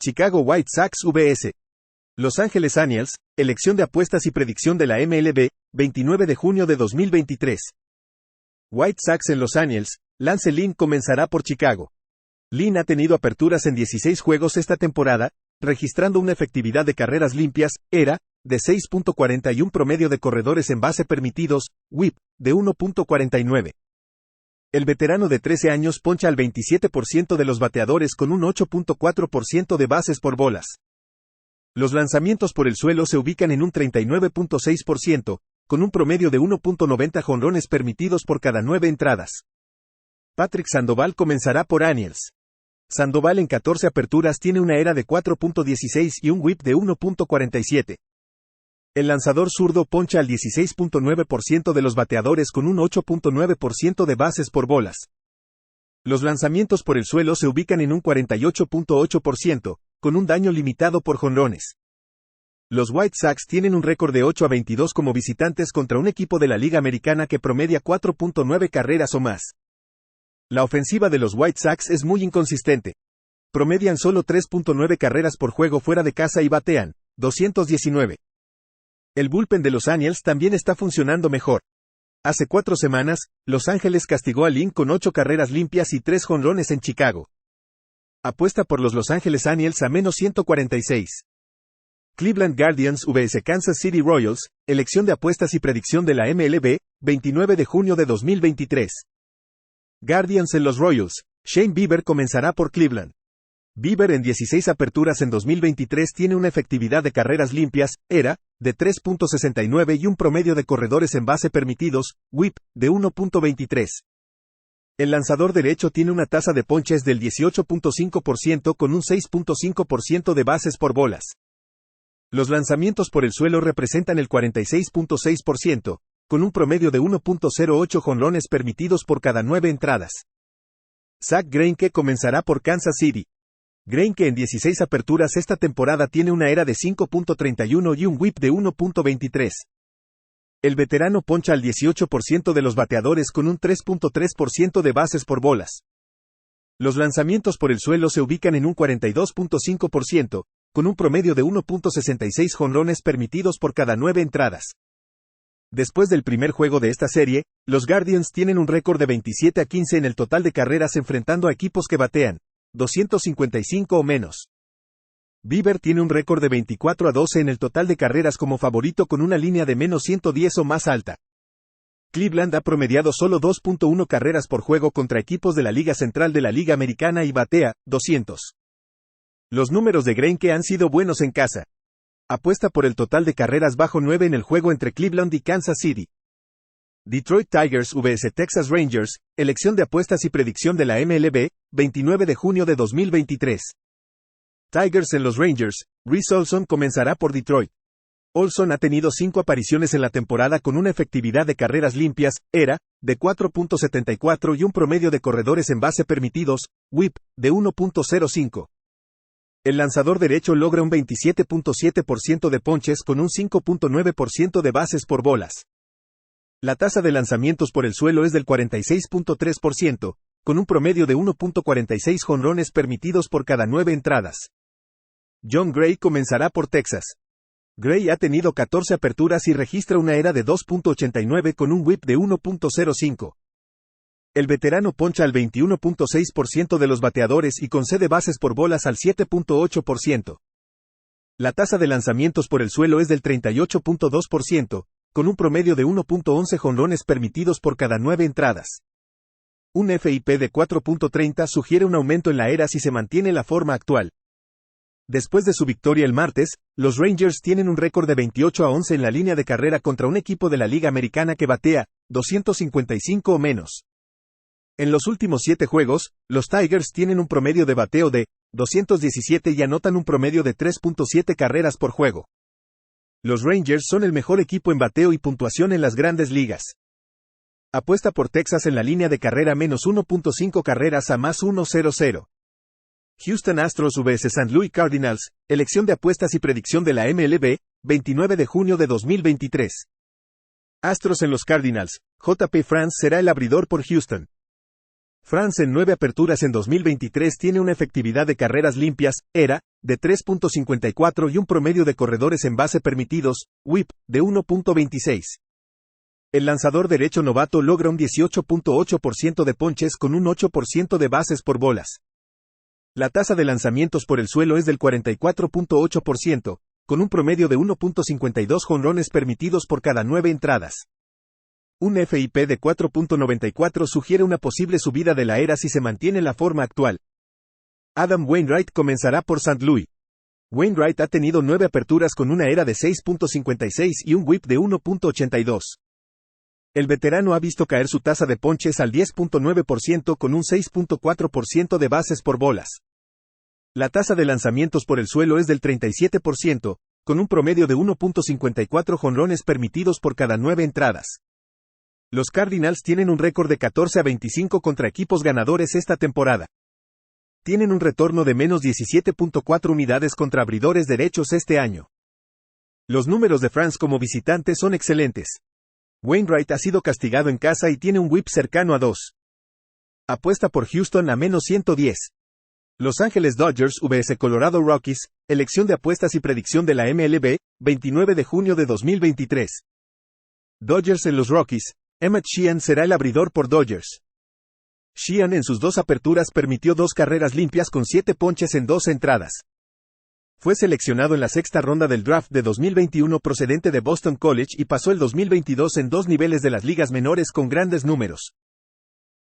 Chicago White Sox vs. Los Angeles Angels, elección de apuestas y predicción de la MLB, 29 de junio de 2023. White Sox en Los Angels, Lance Lynn comenzará por Chicago. Lynn ha tenido aperturas en 16 juegos esta temporada, registrando una efectividad de carreras limpias, ERA, de 6.41 promedio de corredores en base permitidos, WHIP, de 1.49. El veterano de 13 años poncha al 27% de los bateadores con un 8.4% de bases por bolas. Los lanzamientos por el suelo se ubican en un 39.6%, con un promedio de 1.90 jonrones permitidos por cada 9 entradas. Patrick Sandoval comenzará por Angels. Sandoval en 14 aperturas tiene una ERA de 4.16 y un WHIP de 1.47. El lanzador zurdo poncha al 16.9% de los bateadores con un 8.9% de bases por bolas. Los lanzamientos por el suelo se ubican en un 48.8%, con un daño limitado por jonrones. Los White Sox tienen un récord de 8-22 como visitantes contra un equipo de la Liga Americana que promedia 4.9 carreras o más. La ofensiva de los White Sox es muy inconsistente. Promedian solo 3.9 carreras por juego fuera de casa y batean 219. El bullpen de Los Angels también está funcionando mejor. Hace 4 semanas, Los Ángeles castigó a Lynn con 8 carreras limpias y 3 jonrones en Chicago. Apuesta por los Los Angeles Angels a menos 146. Cleveland Guardians vs Kansas City Royals, elección de apuestas y predicción de la MLB, 29 de junio de 2023. Guardians en los Royals, Shane Bieber comenzará por Cleveland. Bieber en 16 aperturas en 2023 tiene una efectividad de carreras limpias, ERA, de 3.69 y un promedio de corredores en base permitidos, WHIP, de 1.23. El lanzador derecho tiene una tasa de ponches del 18.5% con un 6.5% de bases por bolas. Los lanzamientos por el suelo representan el 46.6%, con un promedio de 1.08 jonrones permitidos por cada 9 entradas. Zack Greinke comenzará por Kansas City. Greinke en 16 aperturas esta temporada tiene una ERA de 5.31 y un WHIP de 1.23. El veterano poncha al 18% de los bateadores con un 3.3% de bases por bolas. Los lanzamientos por el suelo se ubican en un 42.5%, con un promedio de 1.66 jonrones permitidos por cada 9 entradas. Después del primer juego de esta serie, los Guardians tienen un récord de 27-15 en el total de carreras enfrentando a equipos que batean 255 o menos. Bieber tiene un récord de 24-12 en el total de carreras como favorito con una línea de menos 110 o más alta. Cleveland ha promediado solo 2.1 carreras por juego contra equipos de la Liga Central de la Liga Americana y batea 200. Los números de Greinke han sido buenos en casa. Apuesta por el total de carreras bajo 9 en el juego entre Cleveland y Kansas City. Detroit Tigers vs Texas Rangers, elección de apuestas y predicción de la MLB, 29 de junio de 2023. Tigers en los Rangers, Reese Olson comenzará por Detroit. Olson ha tenido 5 apariciones en la temporada con una efectividad de carreras limpias, ERA, de 4.74 y un promedio de corredores en base permitidos, WHIP, de 1.05. El lanzador derecho logra un 27.7% de ponches con un 5.9% de bases por bolas. La tasa de lanzamientos por el suelo es del 46.3%, con un promedio de 1.46 jonrones permitidos por cada 9 entradas. Jon Gray comenzará por Texas. Gray ha tenido 14 aperturas y registra una ERA de 2.89 con un WHIP de 1.05. El veterano poncha al 21.6% de los bateadores y concede bases por bolas al 7.8%. La tasa de lanzamientos por el suelo es del 38.2%, con un promedio de 1.11 jonrones permitidos por cada 9 entradas. Un FIP de 4.30 sugiere un aumento en la ERA si se mantiene la forma actual. Después de su victoria el martes, los Rangers tienen un récord de 28-11 en la línea de carrera contra un equipo de la Liga Americana que batea 255 o menos. En los últimos 7 juegos, los Tigers tienen un promedio de bateo de 217 y anotan un promedio de 3.7 carreras por juego. Los Rangers son el mejor equipo en bateo y puntuación en las grandes ligas. Apuesta por Texas en la línea de carrera menos 1.5 carreras a más 1.00. Houston Astros vs St. Louis Cardinals, elección de apuestas y predicción de la MLB, 29 de junio de 2023. Astros en los Cardinals, J.P. France será el abridor por Houston. France en 9 aperturas en 2023 tiene una efectividad de carreras limpias, ERA, de 3.54 y un promedio de corredores en base permitidos, WHIP, de 1.26. El lanzador derecho novato logra un 18.8% de ponches con un 8% de bases por bolas. La tasa de lanzamientos por el suelo es del 44.8%, con un promedio de 1.52 jonrones permitidos por cada 9 entradas. Un FIP de 4.94 sugiere una posible subida de la era si se mantiene la forma actual. Adam Wainwright comenzará por St. Louis. Wainwright ha tenido 9 aperturas con una era de 6.56 y un WHIP de 1.82. El veterano ha visto caer su tasa de ponches al 10.9% con un 6.4% de bases por bolas. La tasa de lanzamientos por el suelo es del 37%, con un promedio de 1.54 jonrones permitidos por cada 9 entradas. Los Cardinals tienen un récord de 14-25 contra equipos ganadores esta temporada. Tienen un retorno de menos 17.4 unidades contra abridores derechos este año. Los números de France como visitante son excelentes. Wainwright ha sido castigado en casa y tiene un WHIP cercano a 2. Apuesta por Houston a menos 110. Los Ángeles Dodgers vs Colorado Rockies, elección de apuestas y predicción de la MLB, 29 de junio de 2023. Dodgers en los Rockies, Emmett Sheehan será el abridor por Dodgers. Sheehan en sus 2 aperturas permitió 2 carreras limpias con 7 ponches en 2 entradas. Fue seleccionado en la 6ª ronda del draft de 2021 procedente de Boston College y pasó el 2022 en 2 niveles de las ligas menores con grandes números.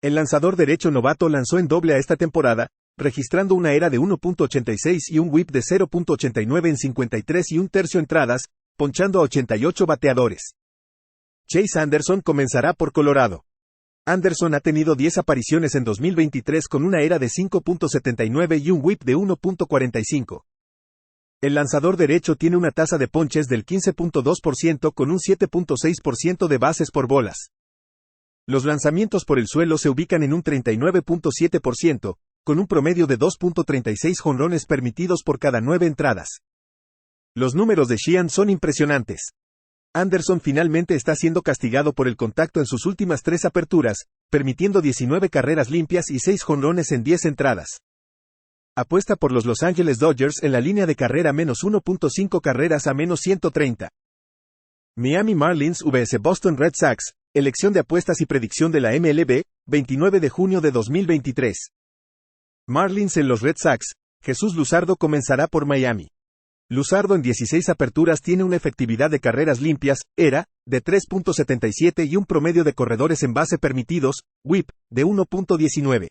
El lanzador derecho novato lanzó en doble a esta temporada, registrando una era de 1.86 y un WHIP de 0.89 en 53 y un tercio entradas, ponchando a 88 bateadores. Chase Anderson comenzará por Colorado. Anderson ha tenido 10 apariciones en 2023 con una era de 5.79 y un WHIP de 1.45. El lanzador derecho tiene una tasa de ponches del 15.2% con un 7.6% de bases por bolas. Los lanzamientos por el suelo se ubican en un 39.7%, con un promedio de 2.36 jonrones permitidos por cada 9 entradas. Los números de Sheehan son impresionantes. Anderson finalmente está siendo castigado por el contacto en sus últimas 3 aperturas, permitiendo 19 carreras limpias y 6 jonrones en 10 entradas. Apuesta por los Los Angeles Dodgers en la línea de carrera menos 1.5 carreras a menos 130. Miami Marlins vs Boston Red Sox, elección de apuestas y predicción de la MLB, 29 de junio de 2023. Marlins en los Red Sox, Jesús Luzardo comenzará por Miami. Luzardo en 16 aperturas tiene una efectividad de carreras limpias, ERA, de 3.77 y un promedio de corredores en base permitidos, WHIP, de 1.19.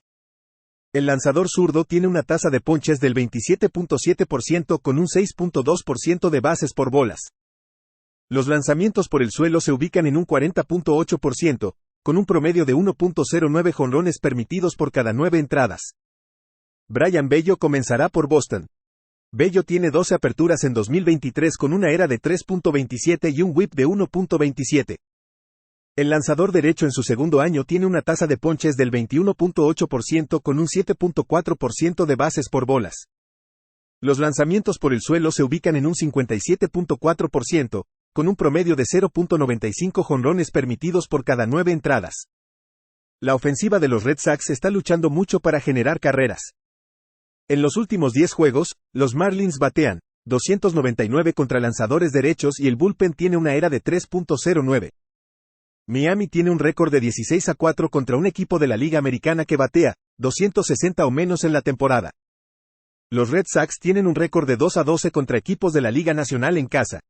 El lanzador zurdo tiene una tasa de ponches del 27.7% con un 6.2% de bases por bolas. Los lanzamientos por el suelo se ubican en un 40.8%, con un promedio de 1.09 jonrones permitidos por cada 9 entradas. Brayan Bello comenzará por Boston. Bello tiene 12 aperturas en 2023 con una ERA de 3.27 y un WHIP de 1.27. El lanzador derecho en su segundo año tiene una tasa de ponches del 21.8% con un 7.4% de bases por bolas. Los lanzamientos por el suelo se ubican en un 57.4%, con un promedio de 0.95 jonrones permitidos por cada 9 entradas. La ofensiva de los Red Sox está luchando mucho para generar carreras. En los últimos 10 juegos, los Marlins batean 299 contra lanzadores derechos y el bullpen tiene una ERA de 3.09. Miami tiene un récord de 16-4 contra un equipo de la Liga Americana que batea 260 o menos en la temporada. Los Red Sox tienen un récord de 2-12 contra equipos de la Liga Nacional en casa.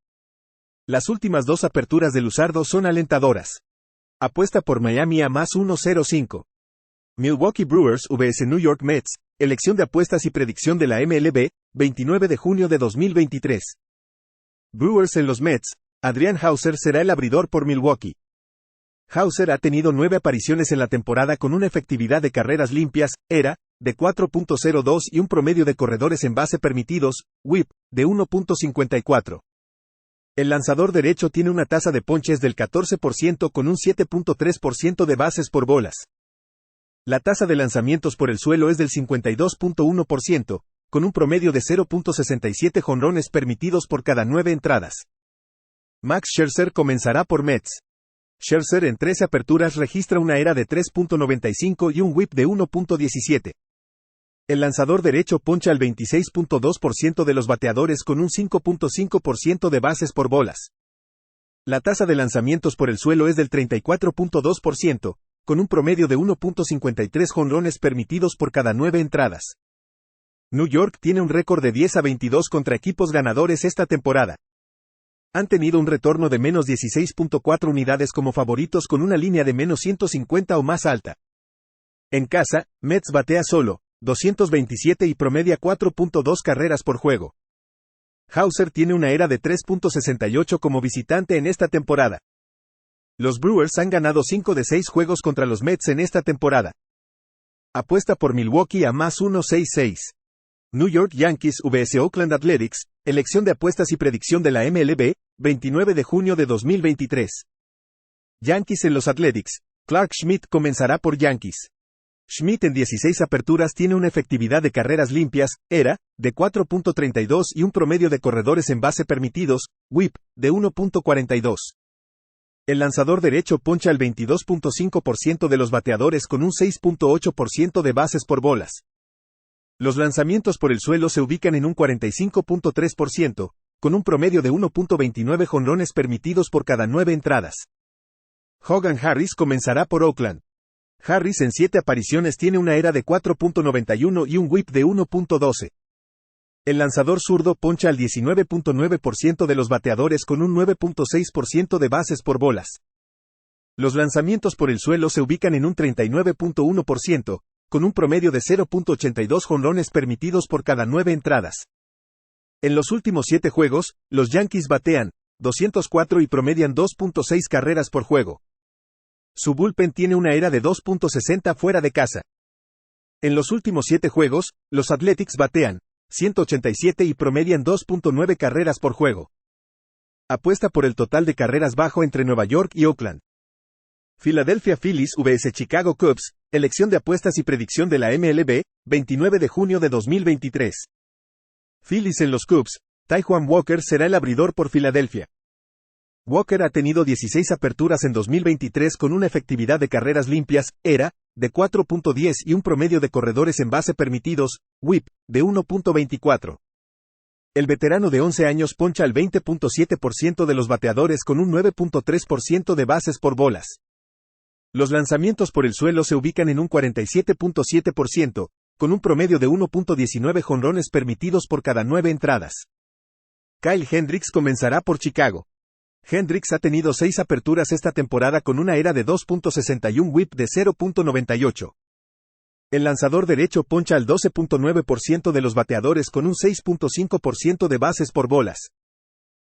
Las últimas 2 aperturas de Luzardo son alentadoras. Apuesta por Miami a más 1.05. Milwaukee Brewers vs New York Mets, elección de apuestas y predicción de la MLB, 29 de junio de 2023. Brewers en los Mets, Adrian Houser será el abridor por Milwaukee. Houser ha tenido 9 apariciones en la temporada con una efectividad de carreras limpias, ERA, de 4.02 y un promedio de corredores en base permitidos, WHIP, de 1.54. El lanzador derecho tiene una tasa de ponches del 14% con un 7.3% de bases por bolas. La tasa de lanzamientos por el suelo es del 52.1%, con un promedio de 0.67 jonrones permitidos por cada 9 entradas. Max Scherzer comenzará por Mets. Scherzer en 13 aperturas registra una ERA de 3.95 y un WHIP de 1.17. El lanzador derecho poncha al 26.2% de los bateadores con un 5.5% de bases por bolas. La tasa de lanzamientos por el suelo es del 34.2%, con un promedio de 1.53 jonrones permitidos por cada 9 entradas. New York tiene un récord de 10-22 contra equipos ganadores esta temporada. Han tenido un retorno de menos 16.4 unidades como favoritos con una línea de menos 150 o más alta. En casa, Mets batea solo 227 y promedia 4.2 carreras por juego. Hauser tiene una ERA de 3.68 como visitante en esta temporada. Los Brewers han ganado 5 de 6 juegos contra los Mets en esta temporada. Apuesta por Milwaukee a más 1.66. New York Yankees vs Oakland Athletics, elección de apuestas y predicción de la MLB, 29 de junio de 2023. Yankees en los Athletics. Clark Schmidt comenzará por Yankees. Schmidt en 16 aperturas tiene una efectividad de carreras limpias, ERA, de 4.32 y un promedio de corredores en base permitidos, WHIP, de 1.42. El lanzador derecho poncha al 22.5% de los bateadores con un 6.8% de bases por bolas. Los lanzamientos por el suelo se ubican en un 45.3%, con un promedio de 1.29 jonrones permitidos por cada 9 entradas. Hogan Harris comenzará por Oakland. Harris en 7 apariciones tiene una ERA de 4.91 y un WHIP de 1.12. El lanzador zurdo poncha al 19.9% de los bateadores con un 9.6% de bases por bolas. Los lanzamientos por el suelo se ubican en un 39.1%, con un promedio de 0.82 jonrones permitidos por cada 9 entradas. En los últimos 7 juegos, los Yankees batean 204 y promedian 2.6 carreras por juego. Su bullpen tiene una ERA de 2.60 fuera de casa. En los últimos 7 juegos, los Athletics batean 187 y promedian 2.9 carreras por juego. Apuesta por el total de carreras bajo entre Nueva York y Oakland. Philadelphia Phillies vs Chicago Cubs, elección de apuestas y predicción de la MLB, 29 de junio de 2023. Phillies en los Cubs. Taijuan Walker será el abridor por Filadelfia. Walker ha tenido 16 aperturas en 2023 con una efectividad de carreras limpias, ERA, de 4.10 y un promedio de corredores en base permitidos, WHIP, de 1.24. El veterano de 11 años poncha al 20.7% de los bateadores con un 9.3% de bases por bolas. Los lanzamientos por el suelo se ubican en un 47.7%, con un promedio de 1.19 jonrones permitidos por cada 9 entradas. Kyle Hendricks comenzará por Chicago. Hendricks ha tenido 6 aperturas esta temporada con una ERA de 2.61 WHIP de 0.98. El lanzador derecho poncha al 12.9% de los bateadores con un 6.5% de bases por bolas.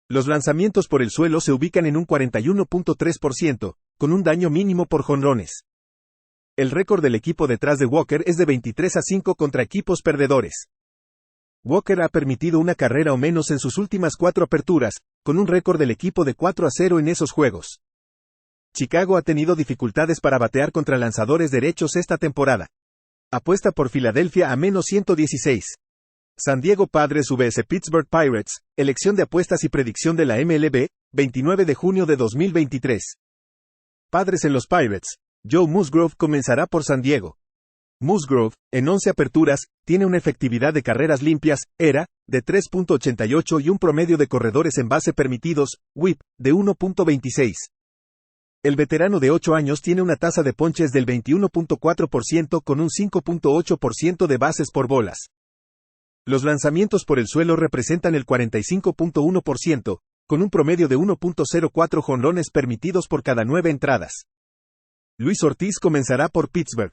Los lanzamientos por el suelo se ubican en un 41.3%, con un daño mínimo por jonrones. El récord del equipo detrás de Walker es de 23-5 contra equipos perdedores. Walker ha permitido una carrera o menos en sus últimas 4 aperturas, con un récord del equipo de 4-0 en esos juegos. Chicago ha tenido dificultades para batear contra lanzadores derechos esta temporada. Apuesta por Filadelfia a menos 116. San Diego Padres vs Pittsburgh Pirates, elección de apuestas y predicción de la MLB, 29 de junio de 2023. Padres en los Pirates. Joe Musgrove comenzará por San Diego. Musgrove, en 11 aperturas, tiene una efectividad de carreras limpias, ERA, de 3.88 y un promedio de corredores en base permitidos, WHIP, de 1.26. El veterano de 8 años tiene una tasa de ponches del 21.4% con un 5.8% de bases por bolas. Los lanzamientos por el suelo representan el 45.1%, con un promedio de 1.04 jonrones permitidos por cada 9 entradas. Luis Ortiz comenzará por Pittsburgh.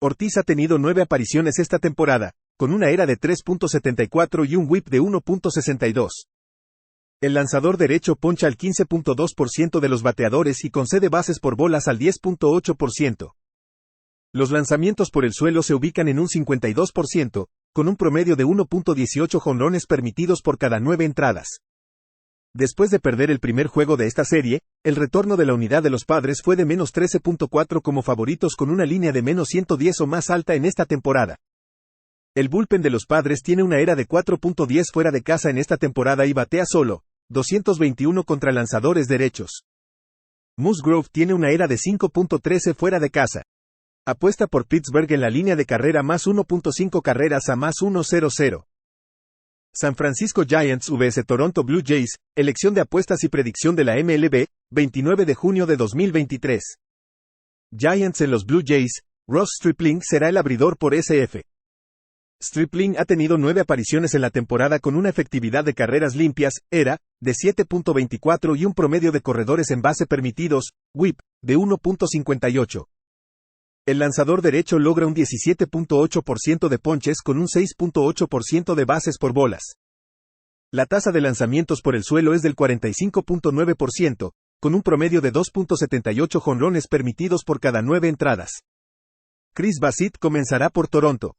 Ortiz ha tenido 9 apariciones esta temporada, con una ERA de 3.74 y un WHIP de 1.62. El lanzador derecho poncha al 15.2% de los bateadores y concede bases por bolas al 10.8%. Los lanzamientos por el suelo se ubican en un 52%, con un promedio de 1.18 jonrones permitidos por cada 9 entradas. Después de perder el primer juego de esta serie, el retorno de la unidad de los Padres fue de menos 13.4 como favoritos con una línea de menos 110 o más alta en esta temporada. El bullpen de los Padres tiene una ERA de 4.10 fuera de casa en esta temporada y batea solo 221 contra lanzadores derechos. Musgrove tiene una ERA de 5.13 fuera de casa. Apuesta por Pittsburgh en la línea de carrera más 1.5 carreras a más 1.00. San Francisco Giants vs Toronto Blue Jays, elección de apuestas y predicción de la MLB, 29 de junio de 2023. Giants en los Blue Jays, Ross Stripling será el abridor por SF. Stripling ha tenido 9 apariciones en la temporada con una efectividad de carreras limpias, ERA, de 7.24 y un promedio de corredores en base permitidos, WHIP, de 1.58. El lanzador derecho logra un 17.8% de ponches con un 6.8% de bases por bolas. La tasa de lanzamientos por el suelo es del 45.9%, con un promedio de 2.78 jonrones permitidos por cada 9 entradas. Chris Bassitt comenzará por Toronto.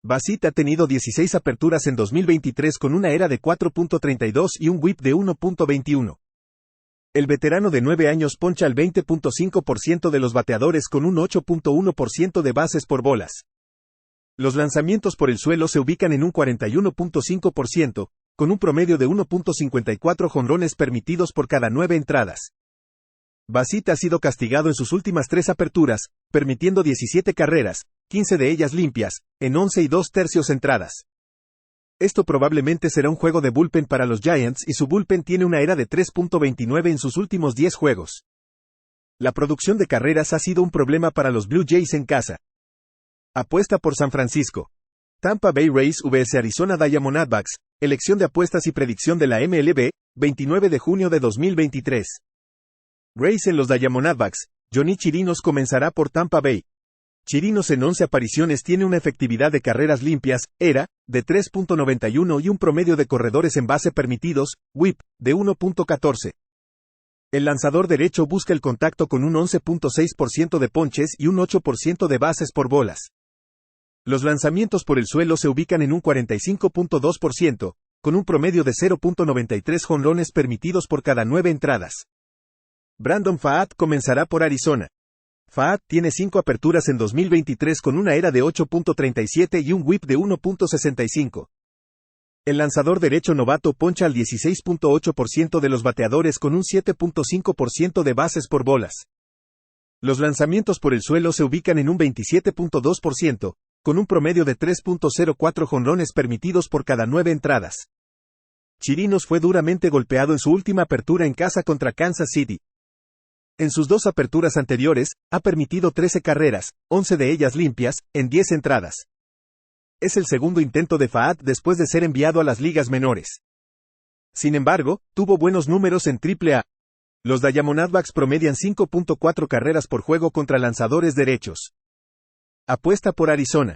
Bassitt ha tenido 16 aperturas en 2023 con una ERA de 4.32 y un WHIP de 1.21. El veterano de 9 años poncha al 20.5% de los bateadores con un 8.1% de bases por bolas. Los lanzamientos por el suelo se ubican en un 41.5%, con un promedio de 1.54 jonrones permitidos por cada 9 entradas. Bassitt ha sido castigado en sus últimas 3 aperturas, permitiendo 17 carreras, 15 de ellas limpias, en 11 y 2/3 entradas. Esto probablemente será un juego de bullpen para los Giants y su bullpen tiene una ERA de 3.29 en sus últimos 10 juegos. La producción de carreras ha sido un problema para los Blue Jays en casa. Apuesta por San Francisco. Tampa Bay Rays vs Arizona Diamondbacks, elección de apuestas y predicción de la MLB, 29 de junio de 2023. Rays en los Diamondbacks, Johnny Chirinos comenzará por Tampa Bay. Chirinos en 11 apariciones tiene una efectividad de carreras limpias, ERA, de 3.91 y un promedio de corredores en base permitidos, WHIP, de 1.14. El lanzador derecho busca el contacto con un 11.6% de ponches y un 8% de bases por bolas. Los lanzamientos por el suelo se ubican en un 45.2%, con un promedio de 0.93 jonrones permitidos por cada 9 entradas. Brandon Pfaadt comenzará por Arizona. Pfaadt tiene 5 aperturas en 2023 con una ERA de 8.37 y un WHIP de 1.65. El lanzador derecho novato poncha al 16.8% de los bateadores con un 7.5% de bases por bolas. Los lanzamientos por el suelo se ubican en un 27.2%, con un promedio de 3.04 jonrones permitidos por cada 9 entradas. Chirinos fue duramente golpeado en su última apertura en casa contra Kansas City. En sus 2 aperturas anteriores, ha permitido 13 carreras, 11 de ellas limpias, en 10 entradas. Es el segundo intento de Pfaadt después de ser enviado a las ligas menores. Sin embargo, tuvo buenos números en AAA. Los Diamondbacks promedian 5.4 carreras por juego contra lanzadores derechos. Apuesta por Arizona.